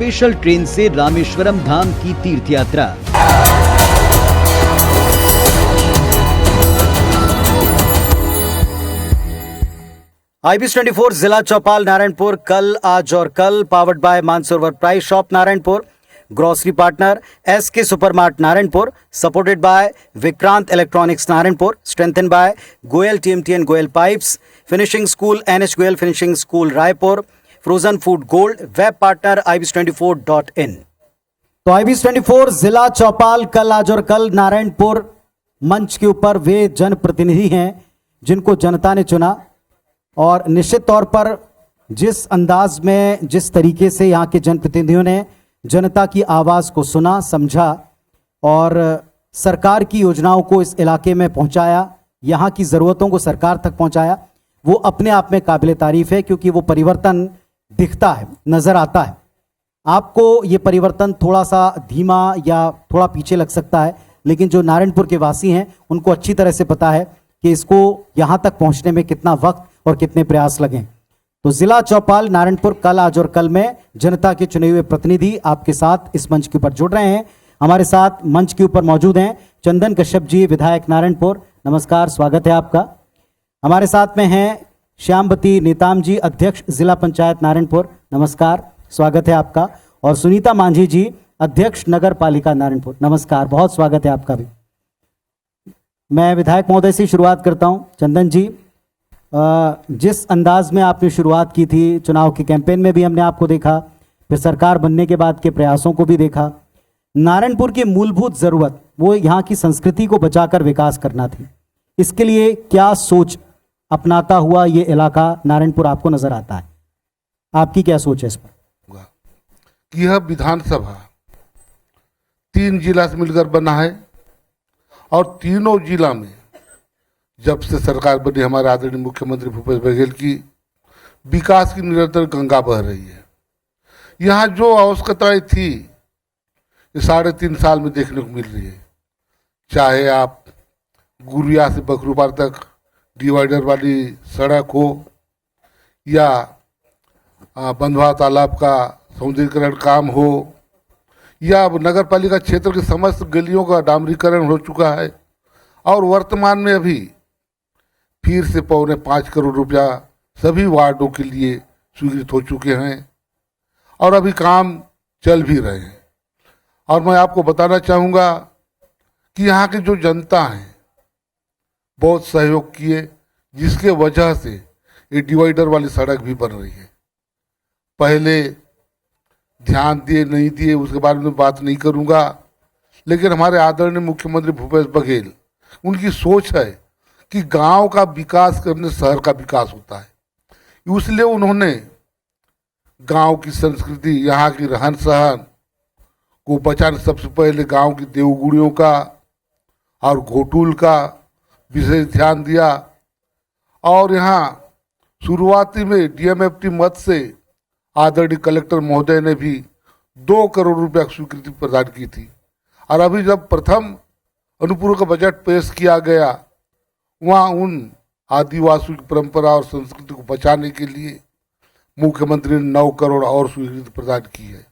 Special train से रामेश्वरम धाम की तीर्थ यात्रा। IBS 24 जिला चौपाल नारायणपुर कल, आज और कल, powered by Mansarovar price shop Narayanpur, grocery partner SK supermart Narayanpur, supported by Vikrant electronics Narayanpur, strengthen by Goyal TMT and Goyal pipes, finishing school NH Goyal finishing school Raipur, frozen food gold, web partner ibs24.in। तो IBS 24 जिला चौपाल कल, आज और कल नारायणपुर मंच के ऊपर वे जनप्रतिनिधि हैं जिनको जनता ने चुना, और निश्चित तौर पर जिस अंदाज में, जिस तरीके से यहाँ के जनप्रतिनिधियों ने जनता की आवाज़ को सुना, समझा और सरकार की योजनाओं को इस इलाके में पहुँचाया, यहाँ की ज़रूरतों को सरकार तक पहुँचाया, वो अपने आप में काबिल तारीफ़ है, क्योंकि वो परिवर्तन दिखता है, नज़र आता है। आपको ये परिवर्तन थोड़ा सा धीमा या थोड़ा पीछे लग सकता है, लेकिन जो नारायणपुर के वासी हैं उनको अच्छी तरह से पता है कि इसको यहाँ तक पहुँचने में कितना वक्त और कितने प्रयास लगें। तो जिला चौपाल नारायणपुर कल, आज और कल में जनता के चुने हुए प्रतिनिधि आपके साथ इस मंच के ऊपर जुड़ रहे हैं। हमारे साथ मंच के ऊपर मौजूद हैं चंदन कश्यप जी, विधायक नारायणपुर, नमस्कार, स्वागत है आपका। हमारे साथ में हैं श्यामवती नेताम जी, अध्यक्ष जिला पंचायत नारायणपुर, नमस्कार, स्वागत है आपका। और सुनीता मांझी जी, अध्यक्ष नगर पालिका नारायणपुर, नमस्कार, बहुत स्वागत है आपका भी। मैं विधायक महोदय से शुरुआत करता हूं। चंदन जी, जिस अंदाज में आपने शुरुआत की थी, चुनाव के कैंपेन में भी हमने आपको देखा, फिर सरकार बनने के बाद के प्रयासों को भी देखा। नारायणपुर की मूलभूत ज़रूरत वो यहाँ की संस्कृति को बचाकर विकास करना थी। इसके लिए क्या सोच अपनाता हुआ ये इलाका नारायणपुर आपको नजर आता है? आपकी क्या सोच है इस पर? यह विधानसभा 3 जिला से मिलकर बना है और तीनों जिला में जब से सरकार बनी हमारे आदरणीय मुख्यमंत्री भूपेश बघेल की, विकास की निरंतर गंगा बह रही है। यहाँ जो आवश्यकताएं थी ये 3.5 साल में देखने को मिल रही है। चाहे आप गुरिया से बखरूपार तक डिवाइडर वाली सड़क हो, या बंधवा तालाब का सौंदर्यीकरण काम हो, या नगर पालिका क्षेत्र के समस्त गलियों का डामरीकरण हो चुका है, और वर्तमान में अभी फिर से 5.25 करोड़ रुपया सभी वार्डों के लिए स्वीकृत हो चुके हैं और अभी काम चल भी रहे हैं। और मैं आपको बताना चाहूँगा कि यहाँ की जो जनता है बहुत सहयोग किए, जिसके वजह से ये डिवाइडर वाली सड़क भी बन रही है। पहले ध्यान दिए नहीं दिए उसके बारे में बात नहीं करूँगा, लेकिन हमारे आदरणीय मुख्यमंत्री भूपेश बघेल, उनकी सोच है कि गांव का विकास करने से शहर का विकास होता है। इसलिए उन्होंने गांव की संस्कृति, यहाँ की रहन सहन को बचाने सबसे पहले गांव की देवगुड़ियों का और घोटुल का विशेष ध्यान दिया। और यहाँ शुरुआती में DMFT मद से आदरणीय कलेक्टर महोदय ने भी 2 करोड़ रुपया स्वीकृति प्रदान की थी। और अभी जब प्रथम अनुपूरक का बजट पेश किया गया, वहाँ उन आदिवासी की परंपरा और संस्कृति को बचाने के लिए मुख्यमंत्री ने 9 करोड़ और स्वीकृति प्रदान की है।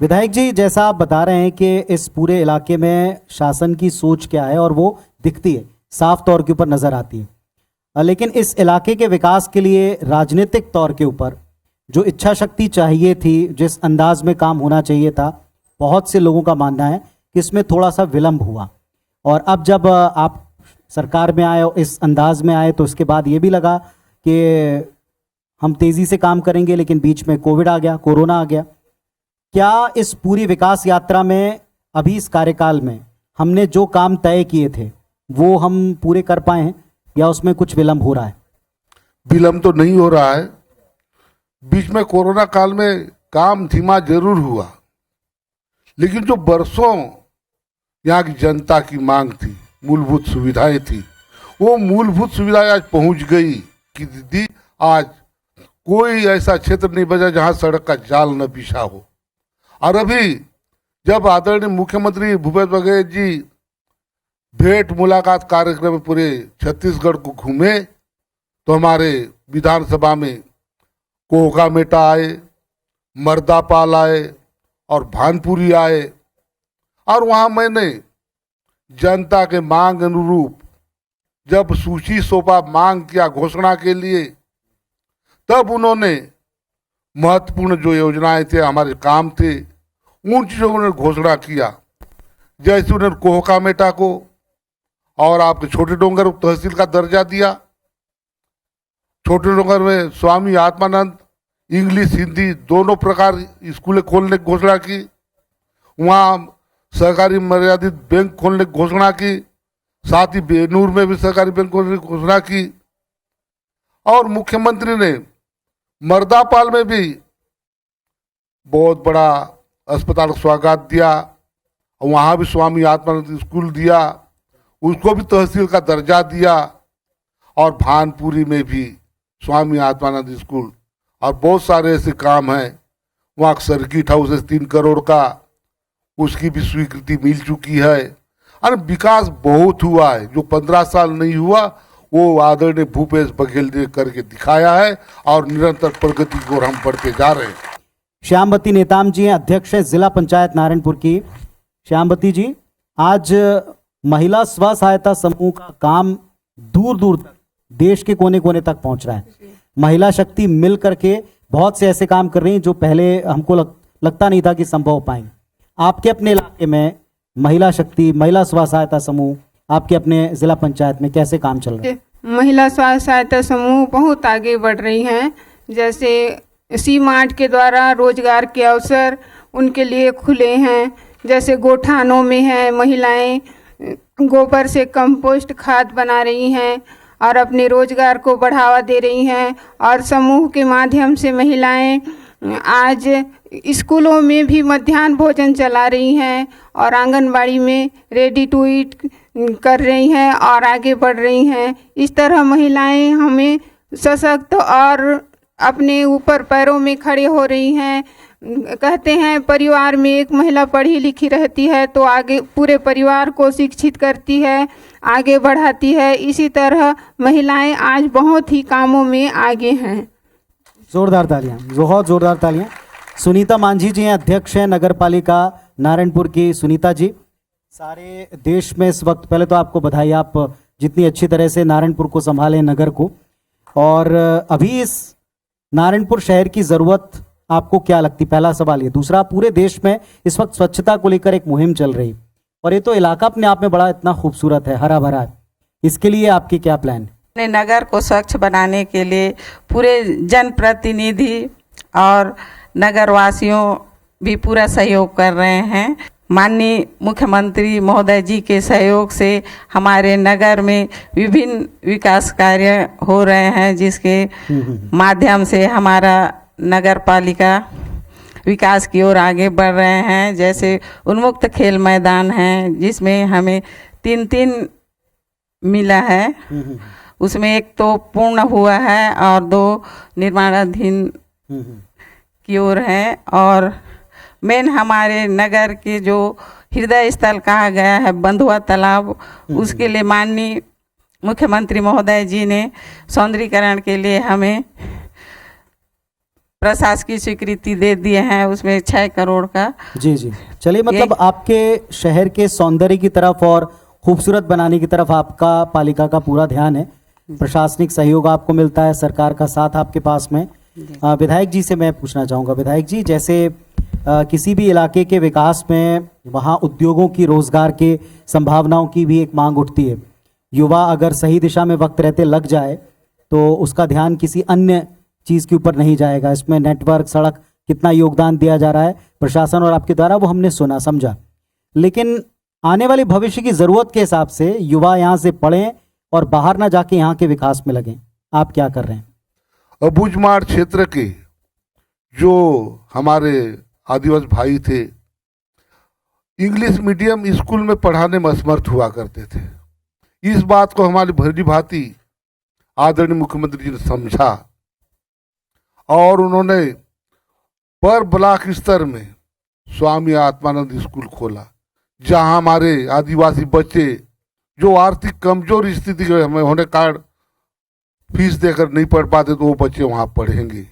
विधायक जी, जैसा आप बता रहे हैं कि इस पूरे इलाके में शासन की सोच क्या है और वो दिखती है, साफ तौर के ऊपर नजर आती है, लेकिन इस इलाके के विकास के लिए राजनीतिक तौर के ऊपर जो इच्छा शक्ति चाहिए थी, जिस अंदाज में काम होना चाहिए था, बहुत से लोगों का मानना है कि इसमें थोड़ा सा विलंब हुआ। और अब जब आप सरकार में आए, इस अंदाज में आए, तो उसके बाद ये भी लगा कि हम तेज़ी से काम करेंगे, लेकिन बीच में कोविड आ गया, कोरोना आ गया। क्या इस पूरी विकास यात्रा में, अभी इस कार्यकाल में, हमने जो काम तय किए थे वो हम पूरे कर पाए हैं या उसमें कुछ विलंब हो रहा है? विलंब तो नहीं हो रहा है। बीच में कोरोना काल में काम धीमा जरूर हुआ, लेकिन जो बरसों यहाँ की जनता की मांग थी, मूलभूत सुविधाएं थी, वो मूलभूत सुविधाएं आज पहुंच गई कि दीदी आज कोई ऐसा क्षेत्र नहीं बचा जहां सड़क का जाल न बिछा हो। और अभी जब आदरणीय मुख्यमंत्री भूपेश बघेल जी भेंट मुलाकात कार्यक्रम में पूरे छत्तीसगढ़ को घूमे, तो हमारे विधानसभा में कोहका मेटा आए, मर्दापाल आए और भानपुरी आए, और वहाँ मैंने जनता के मांग अनुरूप जब सूची सौंपा मांग किया घोषणा के लिए, तब उन्होंने महत्वपूर्ण जो योजनाएं थे, हमारे काम थे, उन चीज़ों को घोषणा किया। जैसे उन्होंने कोहका मेटा को और आपके छोटे डोंगर तहसील का दर्जा दिया। छोटे डोंगर में स्वामी आत्मानंद इंग्लिश हिंदी दोनों प्रकार स्कूलें खोलने की घोषणा की। वहाँ सहकारी मर्यादित बैंक खोलने की घोषणा की। साथ ही बेनूर में भी सहकारी बैंक खोलने की घोषणा की। और मुख्यमंत्री ने मर्दापाल में भी बहुत बड़ा अस्पताल स्वागत दिया, और वहाँ भी स्वामी आत्मानंद स्कूल दिया, उसको भी तहसील का दर्जा दिया। और भानपुरी में भी स्वामी आत्मानंद स्कूल, और बहुत सारे ऐसे काम हैं। वहाँ सर्किट हाउस है 3 करोड़ का, उसकी भी स्वीकृति मिल चुकी है। और विकास बहुत हुआ है, जो 15 साल नहीं हुआ वो आदरणीय भूपेश बघेल ने करके दिखाया है, और निरंतर प्रगति को हम बढ़ते जा रहे हैं। श्यामवती नेताम जी हैं, अध्यक्ष हैं जिला पंचायत नारायणपुर की। श्यामवती जी, आज महिला स्व सहायता समूह का काम दूर दूर तक देश के कोने कोने तक पहुंच रहा है। महिला शक्ति मिल करके बहुत से ऐसे काम कर रही हैं जो पहले हमको लगता नहीं था कि संभव हो पाएंगे। आपके अपने इलाके में महिला शक्ति, महिला स्व सहायता समूह आपके अपने जिला पंचायत में कैसे काम चल रहे हैं? महिला स्व सहायता समूह बहुत आगे बढ़ रही हैं। जैसे सी मार्ट के द्वारा रोजगार के अवसर उनके लिए खुले हैं। जैसे गोठानों में है, महिलाएं गोबर से कंपोस्ट खाद बना रही हैं और अपने रोजगार को बढ़ावा दे रही हैं। और समूह के माध्यम से महिलाएं आज स्कूलों में भी मध्याह्न भोजन चला रही हैं और आंगनबाड़ी में रेडी टू ईट कर रही हैं और आगे बढ़ रही हैं। इस तरह महिलाएं हमें सशक्त और अपने ऊपर पैरों में खड़े हो रही हैं। कहते हैं परिवार में एक महिला पढ़ी लिखी रहती है तो आगे पूरे परिवार को शिक्षित करती है, आगे बढ़ाती है। इसी तरह महिलाएं आज बहुत ही कामों में आगे हैं। जोरदार तालियां, बहुत जोरदार तालियां। सुनीता मांझी जी हैं, अध्यक्ष हैं नगर पालिका नारायणपुर की। सुनीता जी, सारे देश में इस वक्त, पहले तो आपको बधाई, आप जितनी अच्छी तरह से नारायणपुर को संभालें, नगर को। और अभी इस नारायणपुर शहर की ज़रूरत आपको क्या लगती? पहला सवाल ये। दूसरा, पूरे देश में इस वक्त स्वच्छता को लेकर एक मुहिम चल रही, और ये तो इलाका अपने आप में बड़ा इतना खूबसूरत है, हरा भरा है, इसके लिए आपके क्या प्लान है? अपने नगर को स्वच्छ बनाने के लिए पूरे जनप्रतिनिधि और नगरवासियों भी पूरा सहयोग कर रहे हैं। माननीय मुख्यमंत्री महोदय जी के सहयोग से हमारे नगर में विभिन्न विकास कार्य हो रहे हैं, जिसके माध्यम से हमारा नगर पालिका विकास की ओर आगे बढ़ रहे हैं। जैसे उन्मुक्त खेल मैदान है, जिसमें हमें 3 मिला है, उसमें एक तो पूर्ण हुआ है और 2 निर्माणाधीन की ओर है। और मेन हमारे नगर के जो हृदय स्थल कहा गया है बंधुआ तालाब, उसके लिए माननीय मुख्यमंत्री महोदय जी ने सौंदर्यीकरण के लिए हमें प्रशासकीय स्वीकृति दे दिए हैं, उसमें 6 करोड़ का। जी जी, चलिए, मतलब आपके शहर के सौंदर्य की तरफ और खूबसूरत बनाने की तरफ आपका पालिका का पूरा ध्यान है। प्रशासनिक सहयोग आपको मिलता है, सरकार का साथ आपके पास में। विधायक जी से मैं पूछना चाहूँगा, विधायक जी, जैसे किसी भी इलाके के विकास में वहाँ उद्योगों की, रोजगार के संभावनाओं की भी एक मांग उठती है। युवा अगर सही दिशा में वक्त रहते लग जाए तो उसका ध्यान किसी अन्य चीज़ के ऊपर नहीं जाएगा। इसमें नेटवर्क, सड़क, कितना योगदान दिया जा रहा है प्रशासन और आपके द्वारा, वो हमने सुना समझा। लेकिन आने वाले भविष्य की ज़रूरत के हिसाब से युवा यहाँ से पढ़ें और बाहर ना जाके यहाँ के विकास में लगें, आप क्या कर रहे हैं? अबूझमाड़ क्षेत्र के जो हमारे आदिवासी भाई थे, इंग्लिश मीडियम स्कूल में पढ़ाने में असमर्थ हुआ करते थे। इस बात को हमारी भली भांति आदरणीय मुख्यमंत्री जी ने समझा और उन्होंने पर ब्लॉक स्तर में स्वामी आत्मानंद स्कूल खोला, जहां हमारे आदिवासी बच्चे जो आर्थिक कमजोर स्थिति के होने कारण फीस देकर नहीं पढ़ पाते, तो वो बच्चे वहाँ पढ़ेंगे।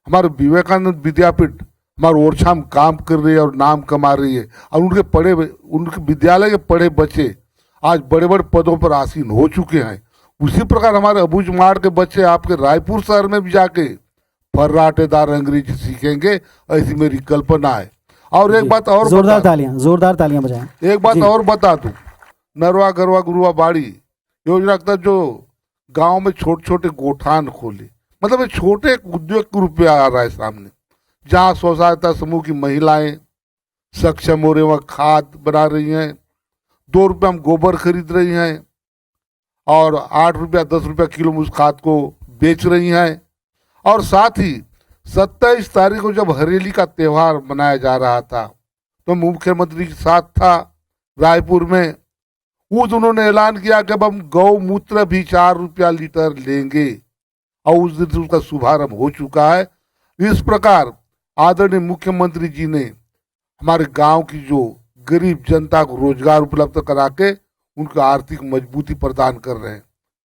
हमारे विवेकानंद विद्यापीठ हमारे ओरछा में काम कर रही है और नाम कमा रही है, और उनके विद्यालय के पढ़े बच्चे आज बड़े बड़े पदों पर आसीन हो चुके हैं। उसी प्रकार हमारे अबूझमाड़ के बच्चे आपके रायपुर शहर में भी जाके फर्राटेदार अंग्रेजी सीखेंगे, ऐसी मेरी कल्पना है। और एक बात और जोरदार तालियां बजाएं। एक बात और बता दूं, नरवा गरवा गुरुआ बाड़ी योजना के तहत जो गांव में छोटे छोटे गोठान खोले, मतलब एक छोटे उद्योग के रूप में आ रहा है सामने, जहां स्व सहायता समूह की महिलाएं सक्षम हो रही, वहाँ खाद बना रही हैं, 2 रुपये में गोबर खरीद रही हैं और 8 रुपया 10 रुपया किलो में उस खाद को बेच रही हैं। और साथ ही 27 तारीख को जब हरेली का त्यौहार मनाया जा रहा था तो मुख्यमंत्री के साथ था रायपुर में, उस उन्होंने ऐलान किया कि अब हम गौमूत्र भी 4 रुपया लीटर लेंगे, और उस दिन से उसका शुभारंभ हो चुका है। इस प्रकार आदरणीय मुख्यमंत्री जी ने हमारे गांव की जो गरीब जनता को रोजगार उपलब्ध करा के उनको आर्थिक मजबूती प्रदान कर रहे हैं।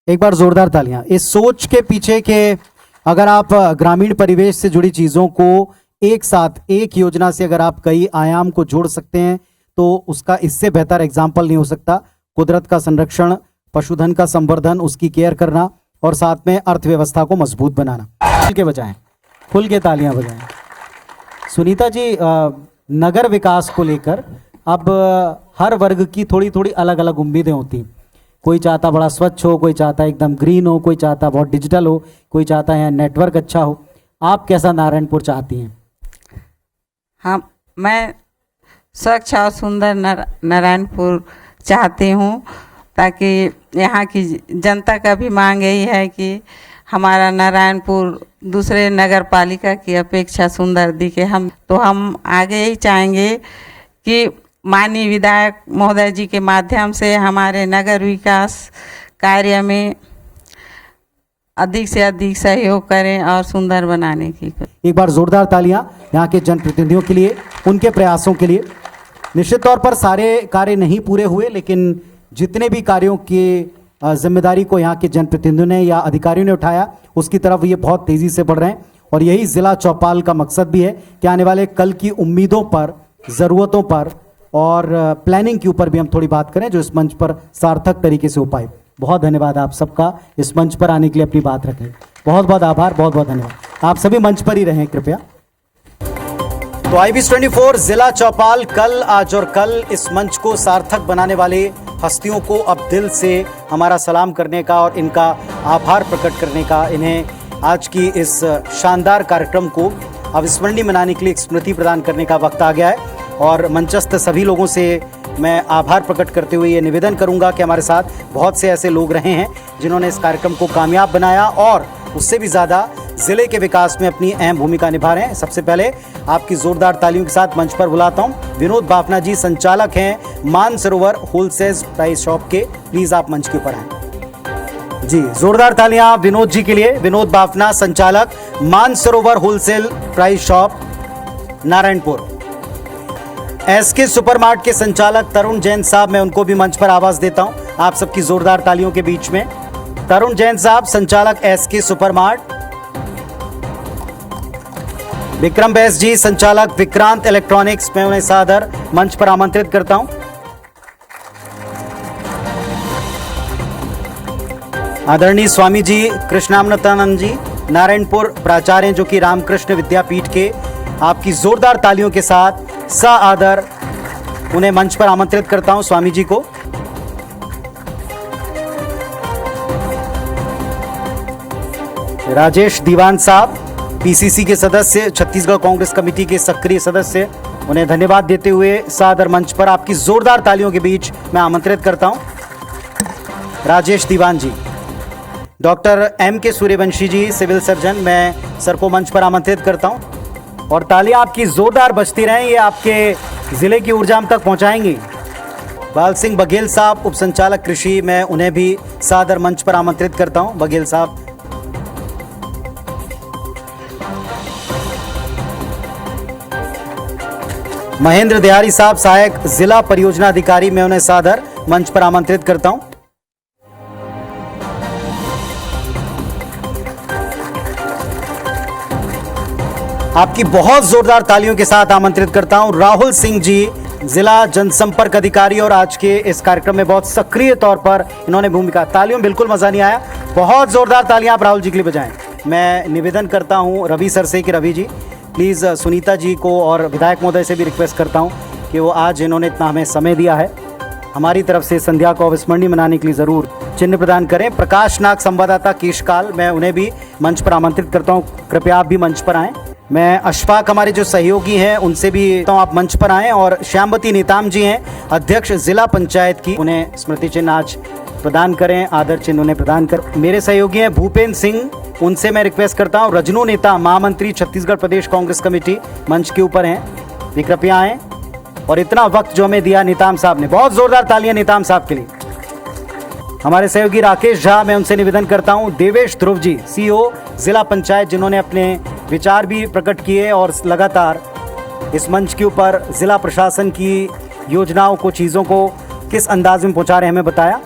एक बार जोरदार तालियां। इस सोच के पीछे के अगर आप ग्रामीण परिवेश से जुड़ी चीजों को एक साथ एक योजना से अगर आप कई आयाम को जोड़ सकते हैं तो उसका इससे बेहतर एग्जाम्पल नहीं हो सकता। कुदरत का संरक्षण, पशुधन का संवर्धन, उसकी केयर करना और साथ में अर्थव्यवस्था को मजबूत बनाना। खुल के बजाएं, खुल के तालियां बजाएं। सुनीता जी, नगर विकास को लेकर अब हर वर्ग की थोड़ी थोड़ी अलग अलग उम्मीदें होती। कोई चाहता बड़ा स्वच्छ हो, कोई चाहता एकदम ग्रीन हो, कोई चाहता बहुत डिजिटल हो, कोई चाहता है नेटवर्क अच्छा हो। आप कैसा नारायणपुर चाहती हैं? हाँ, मैं स्वच्छ और सुंदर नारायणपुर चाहती हूँ, ताकि यहाँ की जनता का भी मांग यही है कि हमारा नारायणपुर दूसरे नगर पालिका की अपेक्षा सुंदर दिखे। हम आगे ही चाहेंगे कि माननीय विधायक महोदय जी के माध्यम से हमारे नगर विकास कार्य में अधिक से अधिक सहयोग करें और सुंदर बनाने की। एक बार जोरदार तालियां यहाँ के जनप्रतिनिधियों के लिए, उनके प्रयासों के लिए। निश्चित तौर पर सारे कार्य नहीं पूरे हुए, लेकिन जितने भी कार्यों की जिम्मेदारी को यहाँ के जनप्रतिनिधियों ने या अधिकारियों ने उठाया, उसकी तरफ ये बहुत तेजी से बढ़ रहे हैं। और यही जिला चौपाल का मकसद भी है कि आने वाले कल की उम्मीदों पर, ज़रूरतों पर और प्लानिंग के ऊपर भी हम थोड़ी बात करें, जो इस मंच पर सार्थक तरीके से हो पाए। बहुत धन्यवाद आप सबका इस मंच पर आने के लिए, अपनी बात रखें। बहुत बहुत आभार, बहुत बहुत धन्यवाद। आप सभी मंच पर ही रहें कृपया। तो IBS 24 जिला चौपाल कल, आज और कल इस मंच को सार्थक बनाने वाले हस्तियों को अब दिल से हमारा सलाम करने का और इनका आभार प्रकट करने का, इन्हें आज की इस शानदार कार्यक्रम को अविस्मरणीय मनाने के लिए एक स्मृति प्रदान करने का वक्त आ गया है। और मंचस्थ सभी लोगों से मैं आभार प्रकट करते हुए ये निवेदन करूंगा कि हमारे साथ बहुत से ऐसे लोग रहे हैं जिन्होंने इस कार्यक्रम को कामयाब बनाया और उससे भी ज़्यादा जिले के विकास में अपनी अहम भूमिका निभा रहे हैं। सबसे पहले आपकी जोरदार तालियों के साथ मंच पर बुलाता हूं विनोद बाफना जी, संचालक हैं मानसरोवर होलसेल प्राइस शॉप के। प्लीज आप मंच के ऊपर आए जी। जोरदार तालियां विनोद जी के लिए। विनोद बाफना, संचालक Mansarovar wholesale price shop Narayanpur. SK supermart के संचालक तरुण जैन साहब, मैं उनको भी मंच पर आवाज देता हूं आप सबकी जोरदार तालियों के बीच में। तरुण जैन साहब, संचालक SK सुपरमार्ट। विक्रम बैस जी, संचालक विक्रांत इलेक्ट्रॉनिक्स, मैं उन्हें सादर मंच पर आमंत्रित करता हूं। आदरणीय स्वामी जी कृष्णामृतानंद जी, नारायणपुर प्राचार्य जो कि रामकृष्ण विद्यापीठ के, आपकी जोरदार तालियों के साथ सा आदर उन्हें मंच पर आमंत्रित करता हूं स्वामी जी को। राजेश दीवान साहब, PCC के सदस्य, छत्तीसगढ़ कांग्रेस कमेटी के सक्रिय सदस्य, उन्हें धन्यवाद देते हुए सादर मंच पर आपकी जोरदार तालियों के बीच मैं आमंत्रित करता हूं राजेश दीवान जी। डॉक्टर MK सूर्यवंशी जी, सिविल सर्जन, मैं सर को मंच पर आमंत्रित करता हूं और तालियां आपकी जोरदार बजती रहें, ये आपके जिले की ऊर्जा हम तक पहुंचाएंगी। बाल सिंह बघेल साहब, उप संचालक कृषि, मैं उन्हें भी सादर मंच पर आमंत्रित करता हूं। बघेल साहब। महेंद्र देहारी साहब, सहायक जिला परियोजना अधिकारी, मैं उन्हें सादर मंच पर आमंत्रित करता हूं। आपकी बहुत जोरदार तालियों के साथ आमंत्रित करता हूं राहुल सिंह जी, जिला जनसंपर्क अधिकारी, और आज के इस कार्यक्रम में बहुत सक्रिय तौर पर इन्होंने भूमिका। तालियों में बिल्कुल मजा नहीं आया, बहुत जोरदार तालियां आप राहुल जी के लिए बजाएं। मैं निवेदन करता हूं रवि सर से कि रवि जी प्लीज़ सुनीता जी को और विधायक महोदय से भी रिक्वेस्ट करता हूं कि वो आज इन्होंने इतना हमें समय दिया है, हमारी तरफ से संध्या को अविस्मरणीय मनाने के लिए ज़रूर चिन्ह प्रदान करें। प्रकाश नाग संवाददाता केशकाल, मैं उन्हें भी मंच पर आमंत्रित करता हूं, कृपया आप भी मंच पर आएँ। मैं अशफाक, हमारे जो सहयोगी हैं उनसे भी तो आप मंच पर आएँ, और श्यामवती नेताम जी हैं अध्यक्ष जिला पंचायत की, उन्हें स्मृति चिन्ह आज प्रदान करें, आदर चिन्ह उन्हें प्रदान कर। मेरे सहयोगी हैं भूपेंद्र सिंह, उनसे मैं रिक्वेस्ट करता हूं। रजनू नेता, महामंत्री छत्तीसगढ़ प्रदेश कांग्रेस कमेटी, मंच के ऊपर हैं, वे कृपया आएँ। और इतना वक्त जो हमें दिया नेताम साहब ने, बहुत जोरदार तालियां नेताम साहब के लिए। हमारे सहयोगी राकेश झा, मैं उनसे निवेदन करता हूं। देवेश ध्रुव जी, सीईओ जिला पंचायत, जिन्होंने अपने विचार भी प्रकट किए और लगातार इस मंच के ऊपर जिला प्रशासन की योजनाओं को, चीज़ों को किस अंदाज में पहुंचा रहे हैं हमें बताया।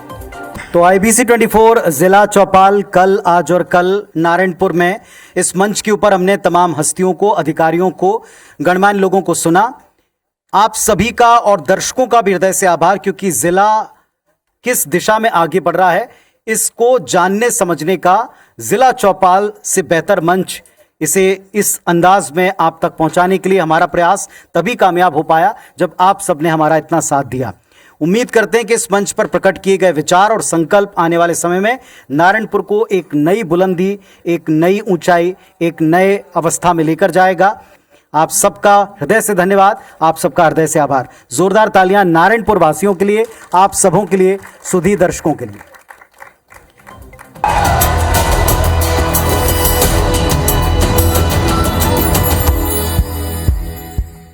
तो IBC 24 जिला चौपाल कल, आज और कल नारायणपुर में इस मंच के ऊपर हमने तमाम हस्तियों को, अधिकारियों को, गणमान्य लोगों को सुना। आप सभी का और दर्शकों का भी हृदय से आभार, क्योंकि जिला किस दिशा में आगे बढ़ रहा है इसको जानने समझने का जिला चौपाल से बेहतर मंच, इसे इस अंदाज में आप तक पहुंचाने के लिए हमारा प्रयास तभी कामयाब हो पाया जब आप सबने हमारा इतना साथ दिया। उम्मीद करते हैं कि इस मंच पर प्रकट किए गए विचार और संकल्प आने वाले समय में नारायणपुर को एक नई बुलंदी, एक नई ऊंचाई, एक नए अवस्था में लेकर जाएगा। आप सबका हृदय से धन्यवाद, आप सबका हृदय से आभार। जोरदार तालियां नारायणपुर वासियों के लिए, आप सबों के लिए, सुधी दर्शकों के लिए।